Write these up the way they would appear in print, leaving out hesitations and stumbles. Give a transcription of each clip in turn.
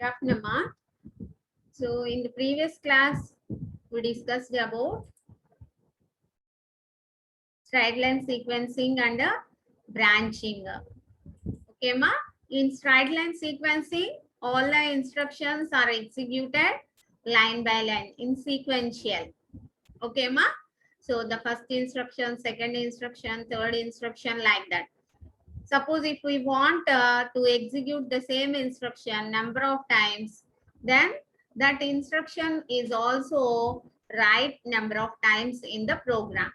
Afternoon, Ma. So in the previous class, we discussed about straight line sequencing and branching. Okay, Ma. In straight line sequencing, all the instructions are executed line by line in sequential. Okay, Ma. So the first instruction, second instruction, third instruction, like that. Suppose if we want to execute the same instruction number of times, then that instruction is also right number of times in the program.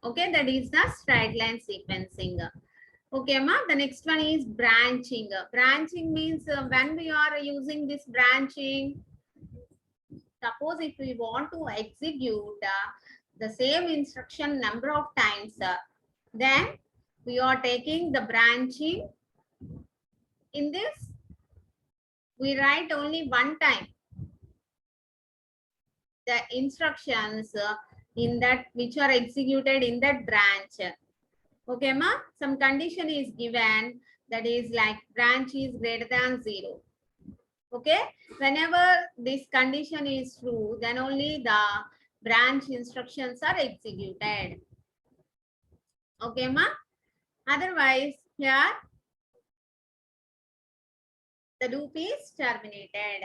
Okay, that is the straight line sequencing. Okay, ma. The next one is branching. Branching means when we are using this branching, suppose if we want to execute the same instruction number of times, then we are taking the branching. In this, we write only one time the instructions in that which are executed in that branch. Okay, ma? Some condition is given, that is like branch is greater than 0. Okay, whenever this condition is true, then only the branch instructions are executed. Okay, ma? Otherwise, here the loop is terminated.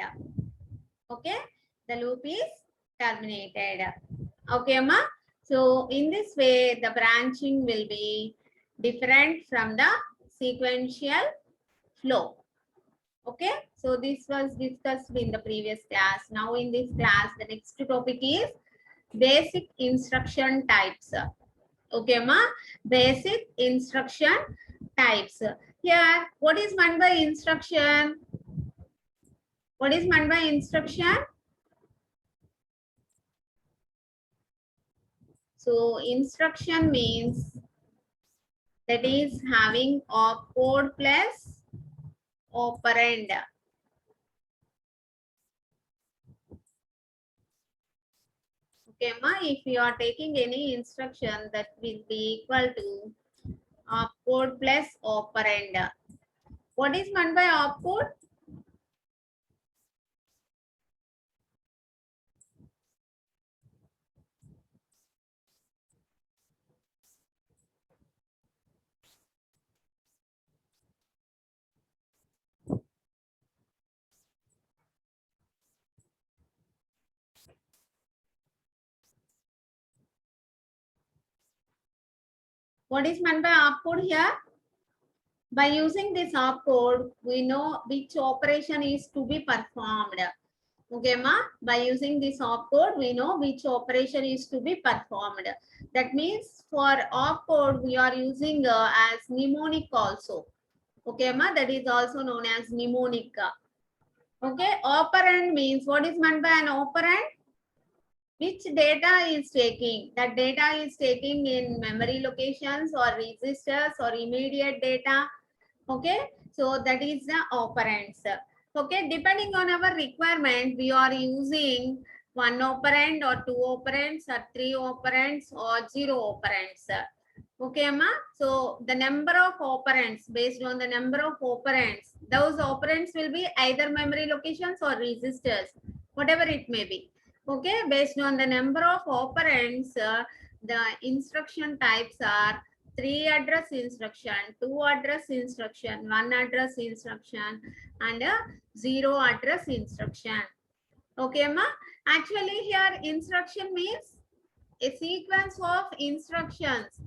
Okay, the loop is terminated. Okay, ma? So in this way, the branching will be different from the sequential flow. Okay, so this was discussed in the previous class. Now in this class, the next topic is basic instruction types. Okay, ma? Basic instruction types. Here, what is meant by instruction? What is meant by instruction? So instruction means that is having opcode plus operand. Okay, ma, if you are taking any instruction, that will be equal to opcode plus operand. What is meant by opcode? What is meant by opcode here? By using this opcode, we know which operation is to be performed. Okay, ma? By using this opcode, we know which operation is to be performed. That means for opcode, we are using as mnemonic also. Okay, ma? That is also known as mnemonic. Okay, operand means, what is meant by an operand? Which data is taking? That data is taking in memory locations or registers or immediate data. Okay, so that is the operands. Okay, depending on our requirement, we are using one operand or two operands or three operands or zero operands. Okay, ma? So the number of operands, based on the number of operands, those operands will be either memory locations or registers, whatever it may be. Okay, based on the number of operands, the instruction types are 3 address instruction, 2 address instruction, 1 address instruction, and a 0 address instruction. Okay, ma? Actually, here instruction means a sequence of instructions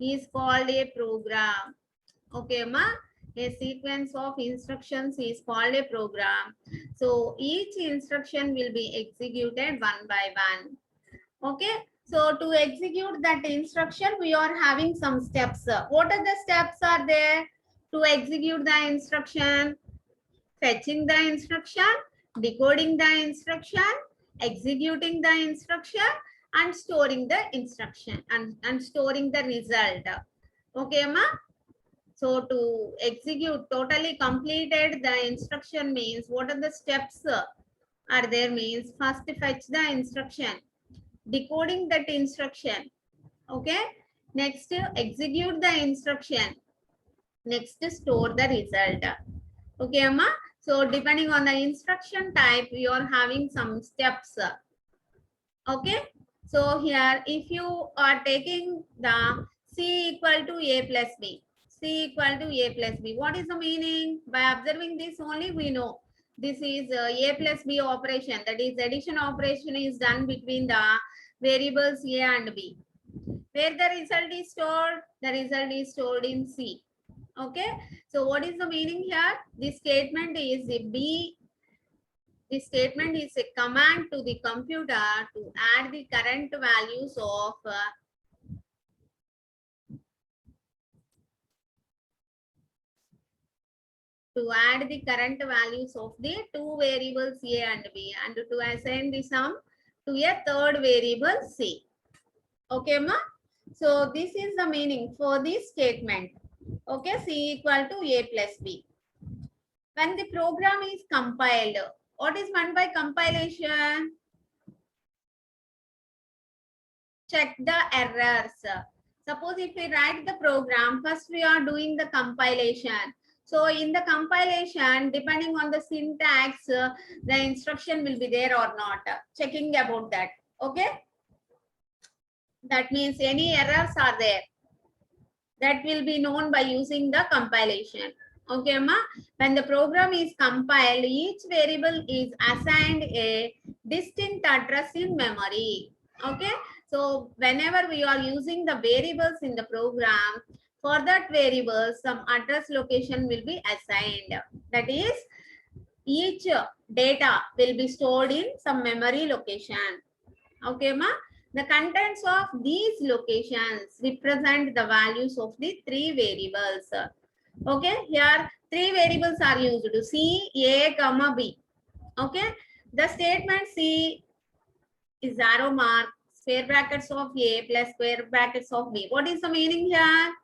is called a program. Okay, ma? A sequence of instructions is called a program. So each instruction will be executed one by one. Okay, so to execute that instruction, we are having some steps. What are the steps are there to execute the instruction? Fetching the instruction, decoding the instruction, executing the instruction, and storing the instruction and storing the result. Okay, ma? So to execute totally completed the instruction means, what are the steps are there means, first fetch the instruction, decoding that instruction. Okay, next execute the instruction, next store the result. Okay, amma? So depending on the instruction type, you are having some steps. Okay. So here, if you are taking the C equal to A plus B, C equal to A plus B, what is the meaning? By observing this only, we know this is A plus B operation. That is, addition operation is done between the variables A and B. Where the result is stored? The result is stored in C. Okay. So what is the meaning here? This statement is B. This statement is a command to the computer to add the current values of the two variables A and B, and to assign the sum to a third variable C. Okay, ma? So this is the meaning for this statement. Okay, C equal to A plus B. When the program is compiled, what is meant by compilation? Check the errors. Suppose if we write the program, first we are doing the compilation. So in the compilation, depending on the syntax, the instruction will be there or not. Checking about that. Okay. That means any errors are there. That will be known by using the compilation. Okay, ma? When the program is compiled, each variable is assigned a distinct address in memory. Okay. So whenever we are using the variables in the program, for that variable, some address location will be assigned. That is, each data will be stored in some memory location. Okay, ma? The contents of these locations represent the values of the three variables. Okay, here three variables are used to C, A, comma B. Okay, the statement C is arrow mark, square brackets of A plus square brackets of B. What is the meaning here?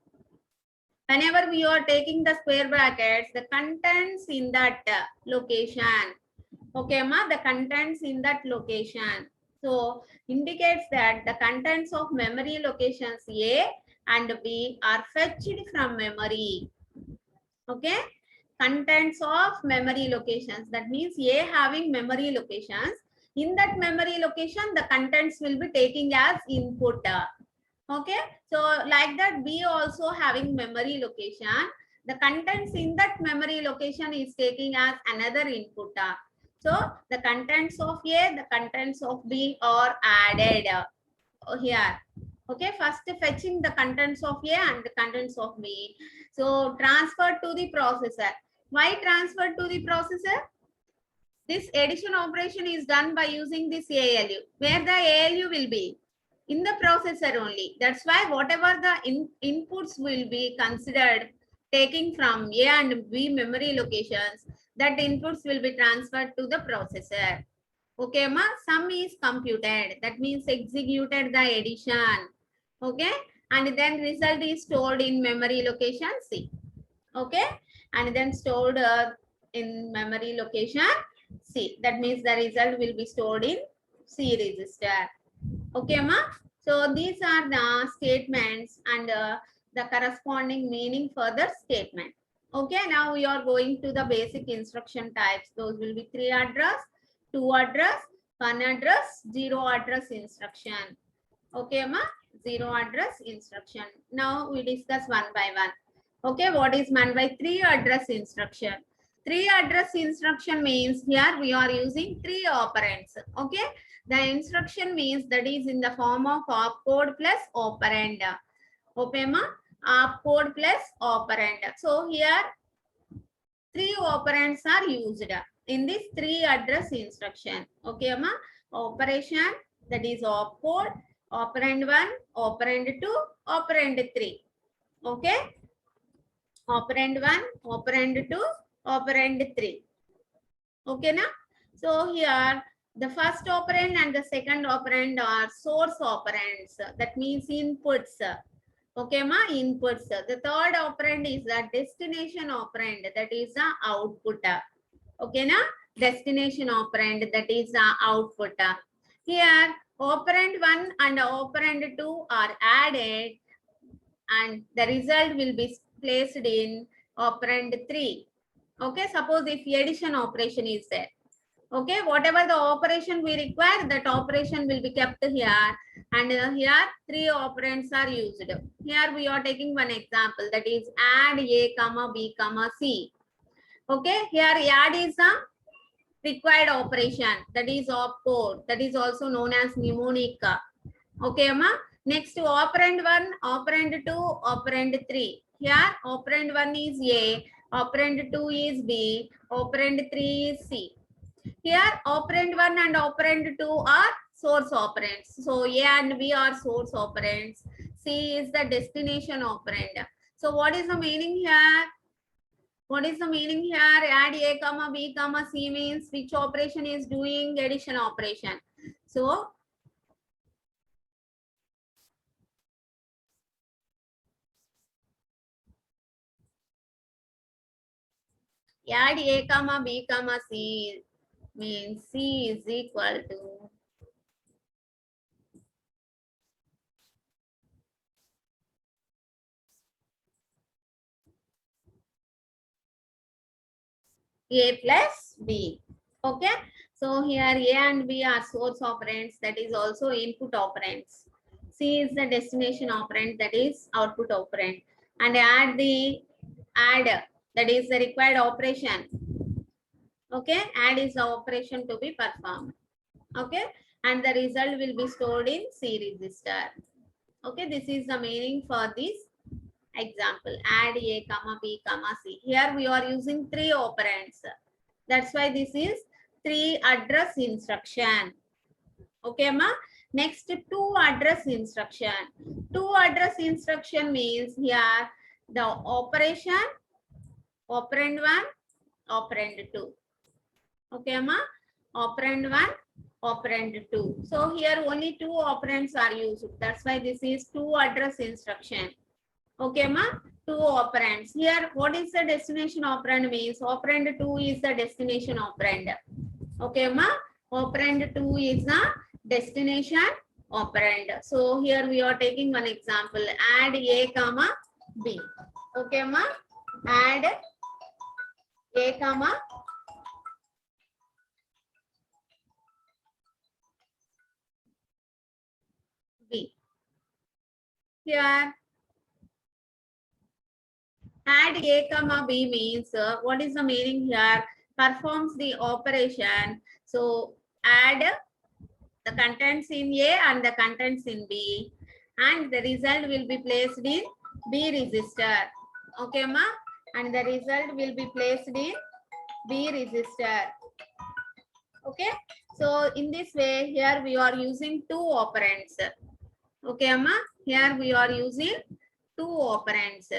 Whenever we are taking the square brackets, the contents in that location. Okay, ma, the contents in that location. So indicates that the contents of memory locations A and B are fetched from memory. Okay, contents of memory locations. That means A having memory locations. In that memory location, the contents will be taking as input. Okay, so like that, B also having memory location. The contents in that memory location is taking as another input. So the contents of A, the contents of B are added here. Okay, first fetching the contents of A and the contents of B. So transferred to the processor. Why transferred to the processor? This addition operation is done by using this ALU. Where the ALU will be? In the processor only. That's why whatever the inputs will be considered taking from A and B memory locations, that inputs will be transferred to the processor. Okay, ma? Sum is computed. That means executed the addition. Okay, and then result is stored in memory location C. Okay, and then stored in memory location C. That means the result will be stored in C register. Okay, ma? So these are the statements and the corresponding meaning for the statement. Okay, now we are going to the basic instruction types. Those will be 3 address, 2 address, 1 address, 0 address instruction. Okay, ma? 0 address instruction. Now we discuss one by one. Okay, what is meant by 3 address instruction? 3 address instruction means here we are using 3 operands. Okay, the instruction means that is in the form of opcode plus operand. Okay, ma? Opcode plus operand. So here 3 operands are used in this 3 address instruction. Okay, ma? Operation, that is opcode, operand 1, operand 2, operand 3. Okay, operand 1, operand 2, operand 3. Okay, na? So here the first operand and the second operand are source operands. That means inputs. Okay, ma? Inputs. The third operand is the destination operand. That is the output. Okay, na? Destination operand. That is the output. Here operand 1 and operand 2 are added and the result will be placed in operand 3. Okay, suppose if addition operation is there. Okay, whatever the operation we require, that operation will be kept here. And here 3 operands are used. Here we are taking one example, that is add A comma B comma C. Okay, here add is a required operation, that is opcode, that is also known as mnemonic. Okay, ma. Next to operand 1, operand 2, operand 3. Here operand 1 is A, operand 2 is B, operand 3 is C. Here operand 1 and operand 2 are source operands. So A and B are source operands. C is the destination operand. So what is the meaning here? What is the meaning here? Add A comma B comma C means which operation is doing addition operation. So add A comma B comma C means C is equal to A plus B. Okay. So here A and B are source operands, that is also input operands. C is the destination operand, that is output operand. And add, that is the required operation. Okay. Add is the operation to be performed. Okay. And the result will be stored in C register. Okay. This is the meaning for this example. Add A comma B comma C. Here we are using 3 operands. That's why this is 3 address instruction. Okay, ma. Next, 2 address instruction. 2 address instruction means here the operation operand 1, operand 2. Okay, ma. Operand 1, operand 2. So here only 2 operands are used. That's why this is 2 address instruction. Okay, ma. 2 operands. Here, what is the destination operand means? Operand 2 is the destination operand. Okay, ma. Operand 2 is the destination operand. So here we are taking one example. Add A comma B. Okay, ma. Add A comma B. Here add A comma B means what is the meaning here? Performs the operation. So add the contents in A and the contents in B, and the result will be placed in B register. Okay, ma? And the result will be placed in B register. Okay. So in this way, here we are using 2 operands. Okay, ma? Here we are using 2 operands.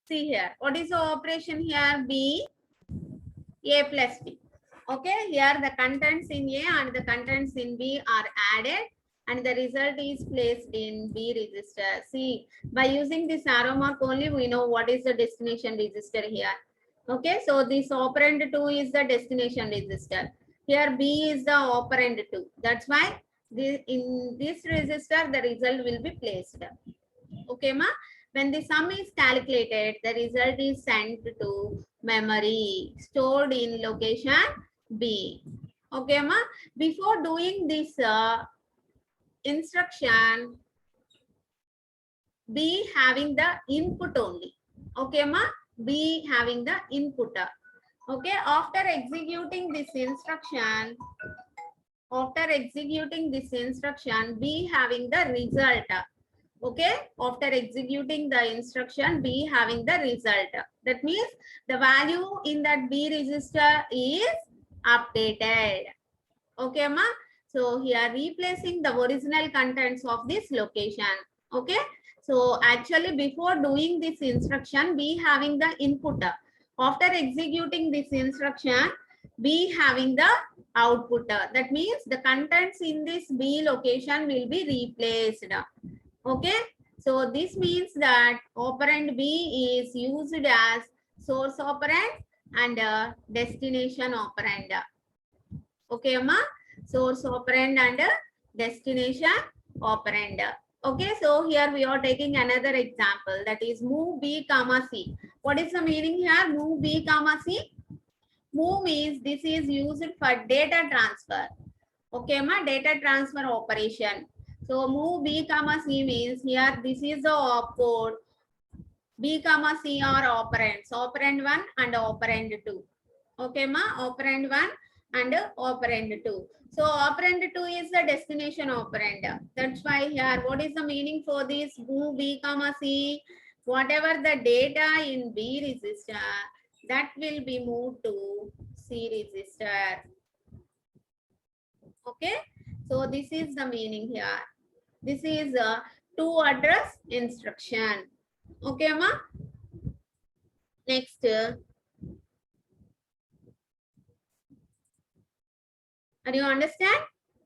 See here, what is the operation here? B, A plus B. Okay, here the contents in A and the contents in B are added and the result is placed in B register. See, by using this arrow mark only, we know what is the destination register here. Okay, so this operand 2 is the destination register. Here B is the operand 2. That's why in this register, the result will be placed. Okay, ma? When the sum is calculated, the result is sent to memory, stored in location B. Okay, ma? Before doing this instruction, B having the input only. Okay, ma? B having the input. Okay, after executing this instruction, B having the result. Okay, after executing the instruction, B having the result. That means the value in that B register is updated. Okay, ma? So here replacing the original contents of this location. Okay, so actually before doing this instruction, B having the input. After executing this instruction, B having the output. That means the contents in this B location will be replaced. Okay, So this means that operand B is used as source operand and destination operand. Okay, Amma? Source operand and destination operand. Okay, so here we are taking another example, that is move B comma C. What is the meaning here? Move B comma C. Move means this is used for data transfer. Okay, ma, data transfer operation. So move B comma C means here this is the opcode. B comma C are operands, operand 1 and operand 2. Okay, ma, operand 1 and operand 2. So operand 2 is the destination operand. That's why here, what is the meaning for this move B comma C? Whatever the data in B register, that will be moved to C register. Okay, so this is the meaning here. This is a to address instruction. Okay, ma. Next, are you understand?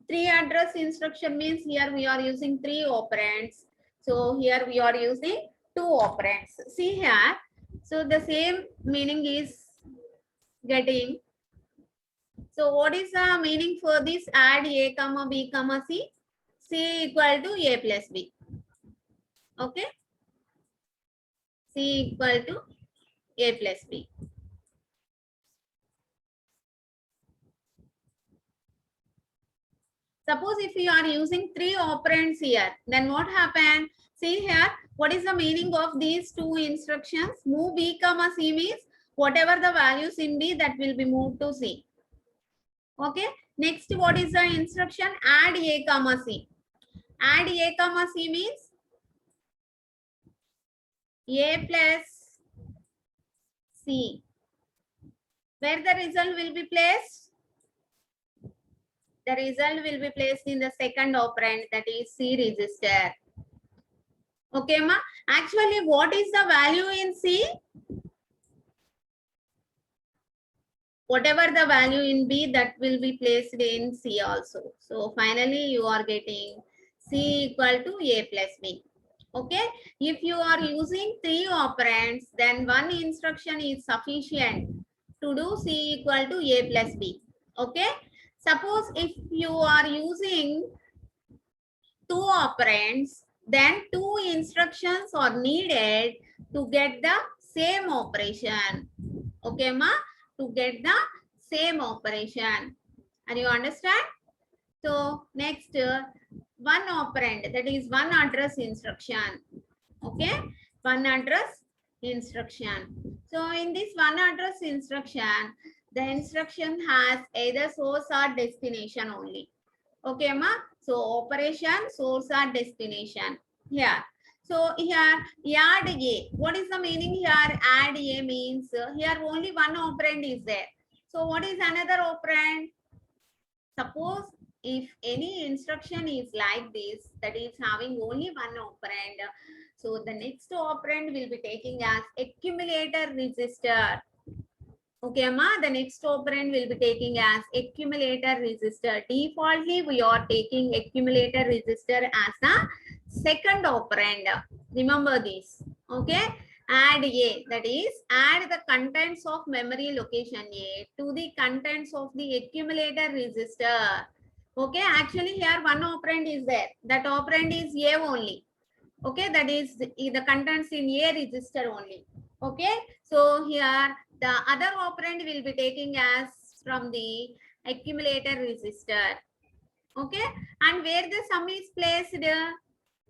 Three address instruction means here we are using three operands. So here we are using two operands. See here. So the same meaning is getting. So what is the meaning for this add A comma B comma C? C equal to A plus B. Okay. C equal to A plus B. Suppose if you are using three operands here, then what happened? See here, what is the meaning of these two instructions? Move B comma C means whatever the values in B, that will be moved to C. Okay. Next, what is the instruction? Add A comma C. Add A comma C means A plus C. Where the result will be placed? The result will be placed in the second operand, that is C register. Okay, ma. Actually, what is the value in C? Whatever the value in B, that will be placed in C also. So finally, you are getting C equal to A plus B. Okay. If you are using three operands, then one instruction is sufficient to do C equal to A plus B. Okay. Suppose if you are using two operands, then two instructions are needed to get the same operation. Okay, ma? To get the same operation. And you understand? So next, one operand, that is one address instruction. Okay, one address instruction. So in this one address instruction, the instruction has either source or destination only. Okay, ma. So operation, source or destination. Here. So here add A. What is the meaning here? Add A means here only one operand is there. So what is another operand? Suppose if any instruction is like this, that is having only one operand, so the next operand will be taking as accumulator register. Okay, ma, the next operand will be taking as accumulator register. Defaultly, we are taking accumulator register as the second operand. Remember this. Okay, add A, that is add the contents of memory location A to the contents of the accumulator register. Okay, actually here one operand is there. That operand is A only. Okay, that is the contents in A register only. Okay, so here the other operand will be taking as from the accumulator register. Okay, and where the sum is placed?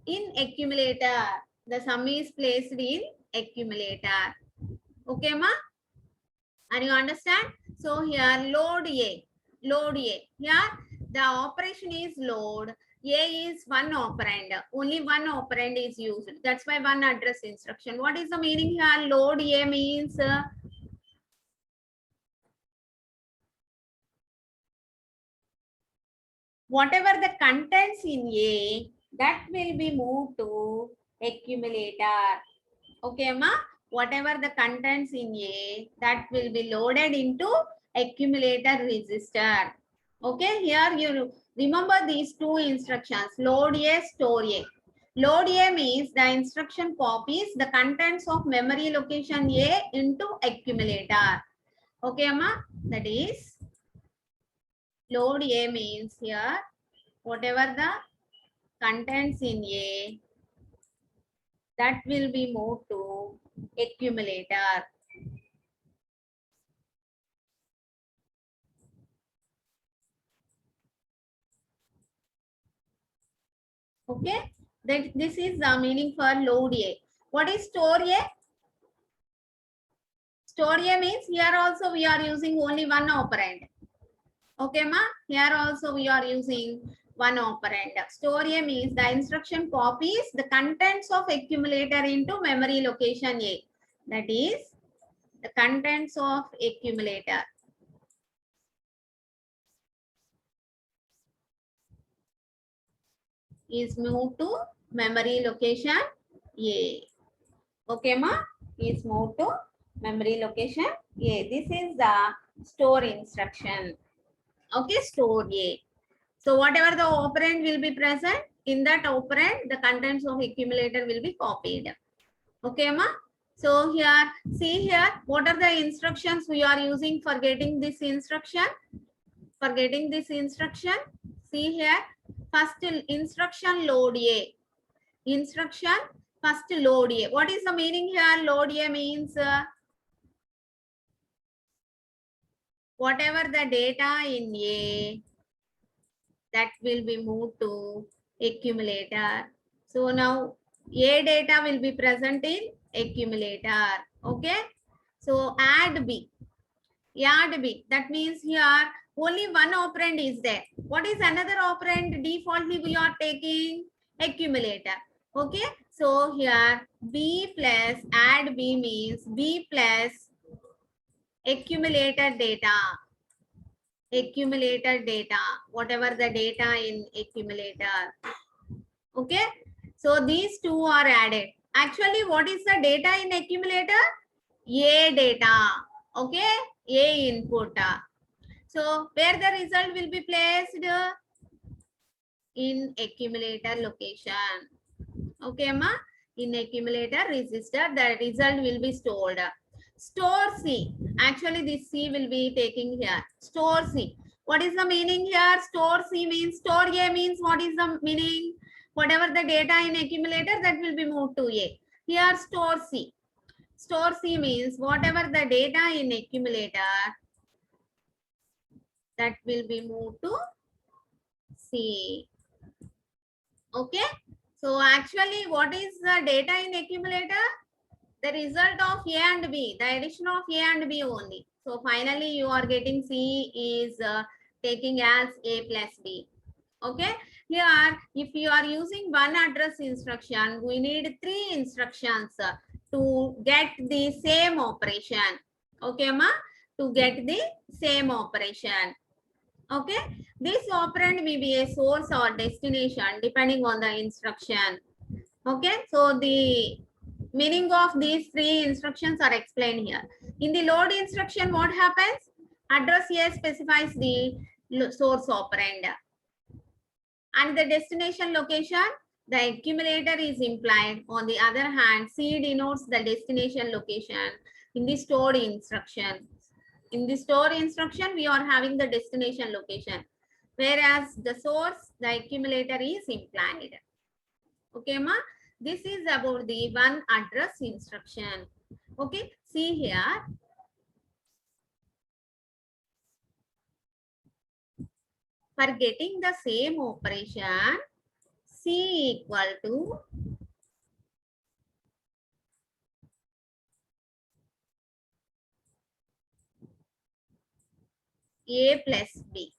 In accumulator. The sum is placed in accumulator. Okay, ma? And you understand? So here load A. Load A. Here the operation is load. A is one operand. Only one operand is used. That's why one address instruction. What is the meaning here? Load A means whatever the contents in A, that will be moved to accumulator. Okay, ma? Whatever the contents in A, that will be loaded into accumulator register. Okay, here you remember these two instructions, load A, store A. Load A means the instruction copies the contents of memory location A into accumulator. Okay, Amma? That is, load A means here, whatever the contents in A, that will be moved to accumulator. Okay, that this is the meaning for load A. What is store A? Store A means here also we are using only one operand. Okay, ma? Here also we are using one operand. Store A means the instruction copies the contents of accumulator into memory location A. That is the contents of accumulator. Is moved to memory location A. Okay, ma? Is moved to memory location A. This is the store instruction. Okay, store A. So whatever the operand will be present, in that operand, the contents of accumulator will be copied. Okay, ma? So here, see here, what are the instructions we are using for getting this instruction? For getting this instruction, see here, first instruction load A. Instruction, first load A. What is the meaning here? Load A means whatever the data in A, that will be moved to accumulator. So now A data will be present in accumulator. Okay. So add B. Add B. That means here only one operand is there. What is another operand? Defaultly we are taking accumulator. Okay. So here B plus add B means B plus accumulator data. Accumulator data, whatever the data in accumulator. Okay, so these two are added. Actually, what is the data in accumulator? A data. Okay, A input. So where the result will be placed? In accumulator location. Okay, ma? In accumulator register, the result will be stored. Store C. Actually, this C will be taking here. Store C. What is the meaning here? Store C means, store A means what is the meaning? Whatever the data in accumulator, that will be moved to A. Here, store C. Store C means whatever the data in accumulator, that will be moved to C. Okay. So actually, what is the data in accumulator? The result of A and B, the addition of A and B only. So finally, you are getting C is taking as A plus B. Okay. Here, if you are using one address instruction, we need 3 instructions to get the same operation. Okay, ma? To get the same operation. Okay. This operand may be a source or destination depending on the instruction. Okay. So the meaning of these 3 instructions are explained here. In the load instruction, what happens? Address A specifies the source operand. And the destination location, the accumulator is implied. On the other hand, C denotes the destination location in the stored instruction. In the store instruction, we are having the destination location, whereas the source, the accumulator is implied. Okay, ma? This is about the one address instruction. Okay, see here. For getting the same operation, C equal to A plus B.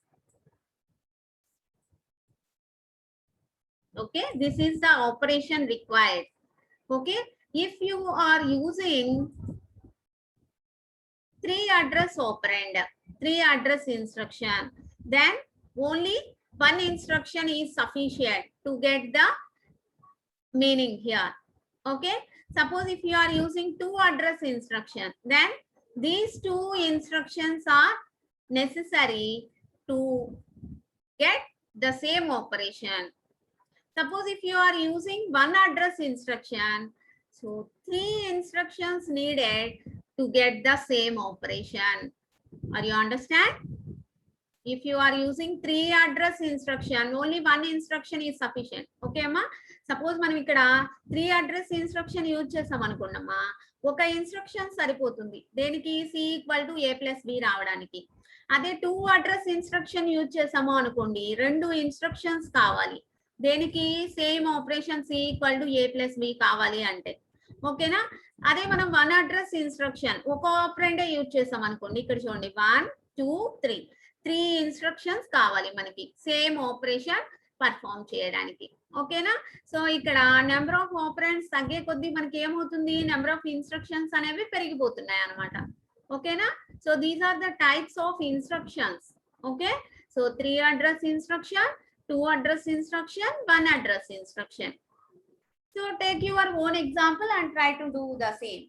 Okay, this is the operation required. Okay, if you are using 3 address operand, 3 address instruction, then only one instruction is sufficient to get the meaning here. Okay, suppose if you are using 2 address instruction, then these 2 instructions are necessary to get the same operation. Suppose if you are using one address instruction, so 3 instructions needed to get the same operation. Are you understand? If you are using 3 address instruction, only one instruction is sufficient. Okay, amma? Suppose మనం ఇక్కడ 3 address instruction use చేసాం అనుకున్నామా, ఒక instruction సరిపోతుంది దేనికి, c equal to a plus b రావడానికి. అదే 2 address instruction use చేసాము అనుకోండి, 2 ఇన్స్ట్రక్షన్స్ కావాలి దేనికి, same operation c equal to a plus b కావాలి అంటే. ఓకేనా? అదే మనం 1 అడ్రస్ ఇన్స్ట్రక్షన్ ఒక ఆపరెండే యూజ్ చేసాం అనుకోండి, ఇక్కడ చూడండి 1 2 3 3 ఇన్స్ట్రక్షన్స్ కావాలి మనకి సేమ్ ఆపరేషన్ పర్ఫామ్ చేయడానికి. ఓకేనా? సో ఇక్కడ నెంబర్ ఆఫ్ ఆపరెంట్స్ తగ్గే కొద్దీ మనకి ఏమవుతుంది, నెంబర్ ఆఫ్ ఇన్స్ట్రక్షన్స్ అనేవి పెరిగిపోతున్నాయి అన్నమాట. ఓకేనా? So these are the types of instructions. Okay, so 3 address instruction, 2 address instruction, 1 address instruction. So take your own example and try to do the same.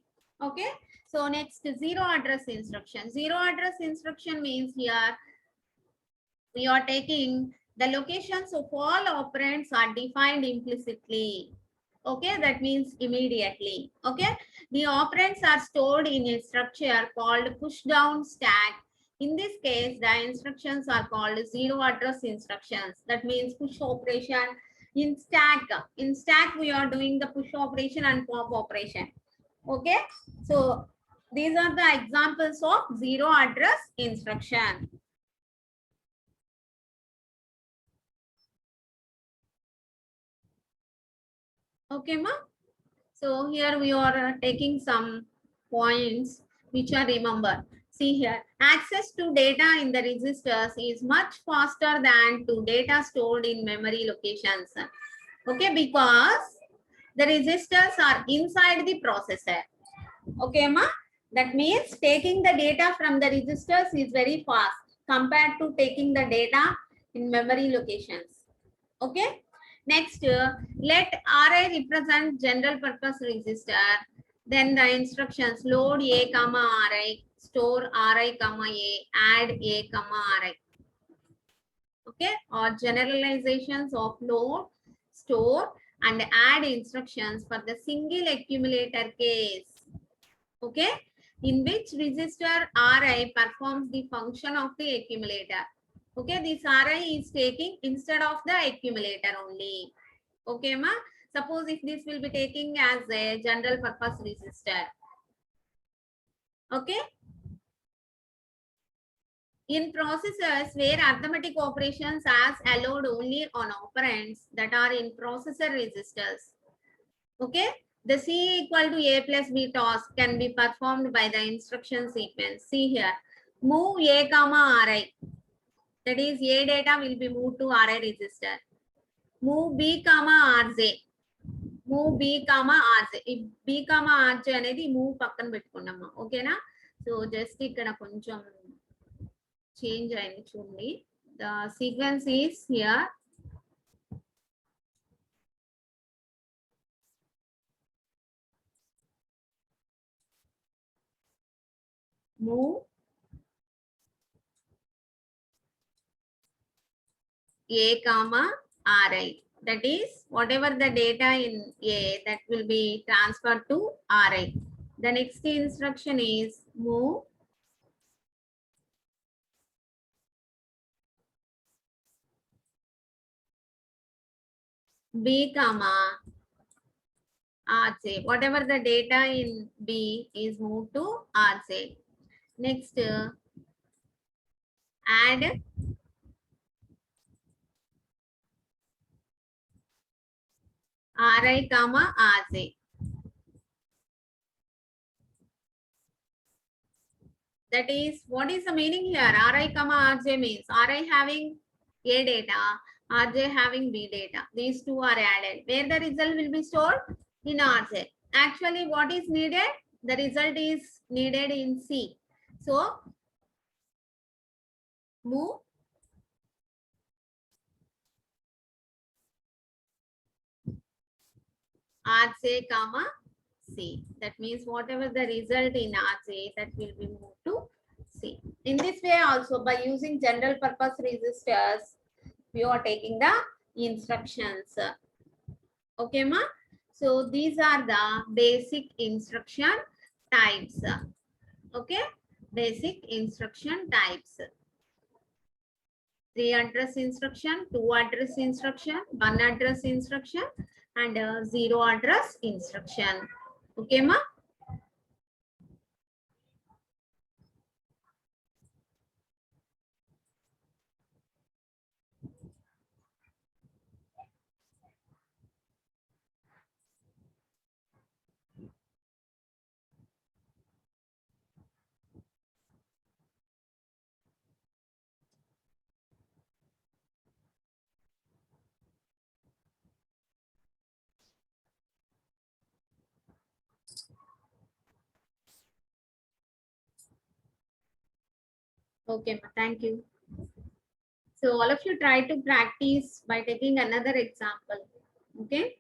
Okay, so next, 0 address instruction. 0 address instruction means here we are taking the locations of all operands are defined implicitly. Okay, that means immediately. Okay, the operands are stored in a structure called push down stack. In this case, the instructions are called 0 address instructions. That means push operation in stack. In stack we are doing the push operation and pop operation. Okay, so these are the examples of 0 address instruction. Okay, ma? So here we are taking some points which are remember. See here, access to data in the registers is much faster than to data stored in memory locations. Okay, because the registers are inside the processor. Okay, ma? That means taking the data from the registers is very fast compared to taking the data in memory locations. Okay. Next, let Ri represent general purpose register. Then the instructions load a comma Ri, store Ri comma a, add a comma Ri. Okay, or generalizations of load, store and add instructions for the single accumulator case. Okay, in which register Ri performs the function of the accumulator. Okay, this Ri is taking instead of the accumulator only. Okay, ma? Suppose if this will be taking as a general purpose register. Okay. In processors where arithmetic operations are allowed only on operands that are in processor registers. Okay, the c equal to a plus b task can be performed by the instruction sequence. See here, move a comma Ri. That is, a data will be moved to Ri register. Move b comma rj. Move b comma rj. If b comma rj అనేది move పక్కన పెట్టుకున్నామా. ఓకేనా? So just ఇక్కడ కొంచెం change అయింది చూడండి. The sequence is here. Move a comma Ri. That is, whatever the data in a, that will be transferred to Ri. The next instruction is move b comma rj. Whatever the data in b is moved to rj. Next, add Ri comma rj. That is, what is the meaning here? Ri comma rj means Ri having a data, rj having b data. These two are added. Where the result will be stored? In rj. Actually, what is needed? The result is needed in c. So move rj comma c. That means whatever the result in rj, that will be moved to c. In this way also, by using general purpose registers, we are taking the instructions. Okay, ma? So these are the basic instruction types. Okay, basic instruction types. 3 address instruction, 2 address instruction, 1 address instruction, and 0 address instruction. Okay, ma? Okay, ma. Thank you. So all of you try to practice by taking another example. Okay.